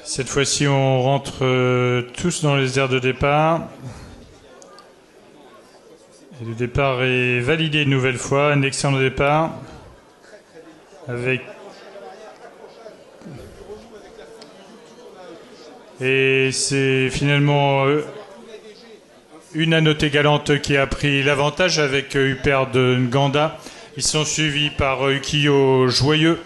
Cette fois-ci, on rentre tous dans les aires de départ. Et le départ est validé une nouvelle fois. Un excellent départ. Et c'est finalement une Anoté Galante qui a pris l'avantage avec Huppert de Nganda. Ils sont suivis par Ukiyo Joyeux.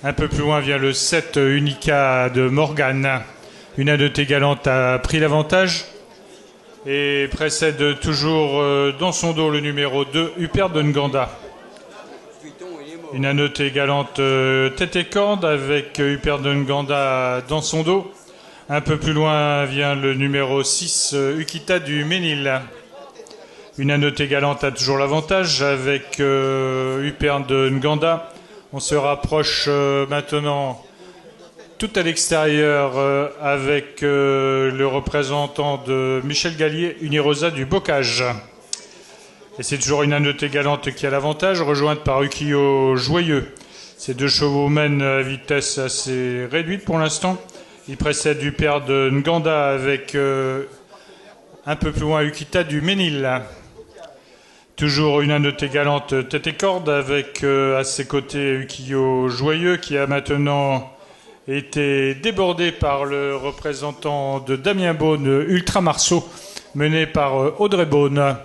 Un peu plus loin vient le 7 Unica de Morgane. Une Anoté Galante a pris l'avantage et précède toujours dans son dos le numéro 2, Huppert de Nganda. Une Anoté Galante tête et corde avec Huppert de Nganda dans son dos. Un peu plus loin vient le numéro 6, Ukita du Ménil. Une Anoté Galante a toujours l'avantage avec Huppert de Nganda. On se rapproche maintenant tout à l'extérieur avec le représentant de Michel Gallier, Unirosa du Bocage. Et c'est toujours une Anoté Galante qui a l'avantage, rejointe par Ukiyo Joyeux. Ces deux chevaux mènent à vitesse assez réduite pour l'instant. Il précède Huppert de Nganda avec un peu plus loin Ukita du Ménil. Toujours une Anoté Galante tête et corde avec à ses côtés Ukiyo Joyeux qui a maintenant été débordé par le représentant de Damien Beaune, Ultra Marceau, mené par Audrey Beaune.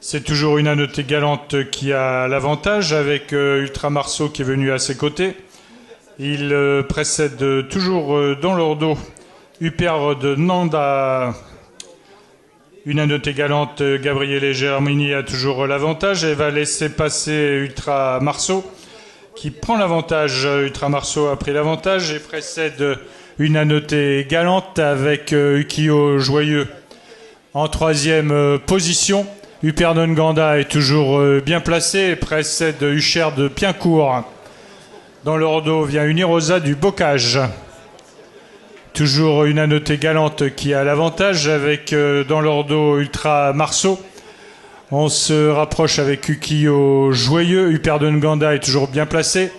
C'est toujours une Anoté Galante qui a l'avantage avec Ultra Marceau qui est venu à ses côtés. Il précède toujours dans leur dos Huppert de Nanda. Une Anoté Galante, Gabriele Germini a toujours l'avantage et va laisser passer Ultra Marceau qui prend l'avantage. Ultra Marceau a pris l'avantage et précède une Anoté Galante avec Ukiyo Joyeux en troisième position. Huppert de Nganda est toujours bien placé et précède Huchère de Piencourt. Dans leur dos vient Unirosa du Bocage. Toujours une Anoté Galante qui a l'avantage avec dans leur dos Ultra Marceau. On se rapproche avec Ukiyo Joyeux. Huppert de Nganda est toujours bien placé.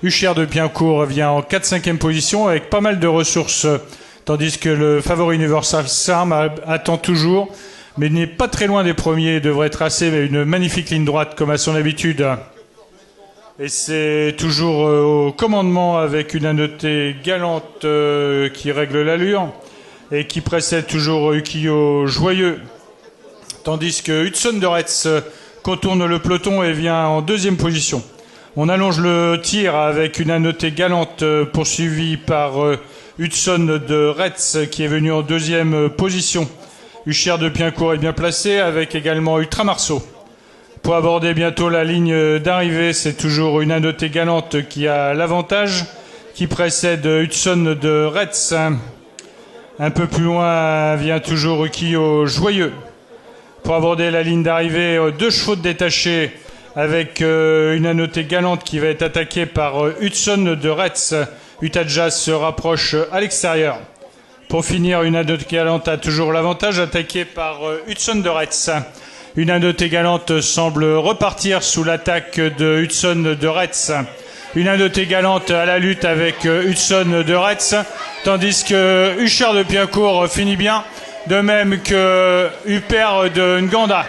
Huchère de Piencourt vient en 4-5e position avec pas mal de ressources. Tandis que le favori Universal Sam attend toujours. Mais il n'est pas très loin des premiers. Il devrait tracer une magnifique ligne droite comme à son habitude. Et c'est toujours au commandement avec une Anoté Galante qui règle l'allure et qui précède toujours Ukiyo Joyeux. Tandis que Hudson de Retz contourne le peloton et vient en deuxième position. On allonge le tir avec une Anoté Galante poursuivie par Hudson de Retz qui est venu en deuxième position. Huchère de Piencourt est bien placé avec également Ultra Marceau. Pour aborder bientôt la ligne d'arrivée, c'est toujours une Anoté Galante qui a l'avantage, qui précède Hudson de Retz. Un peu plus loin vient toujours Ukiyo Joyeux. Pour aborder la ligne d'arrivée, deux chevaux de détaché avec une Anoté Galante qui va être attaquée par Hudson de Retz. Utajas se rapproche à l'extérieur. Pour finir, une Anoté Galante a toujours l'avantage, attaquée par Hudson de Retz. Une Anoté Galante semble repartir sous l'attaque de Hudson de Retz. Une Anoté Galante à la lutte avec Hudson de Retz, tandis que Huchère de Piencourt finit bien, de même que Huppert de Nganda.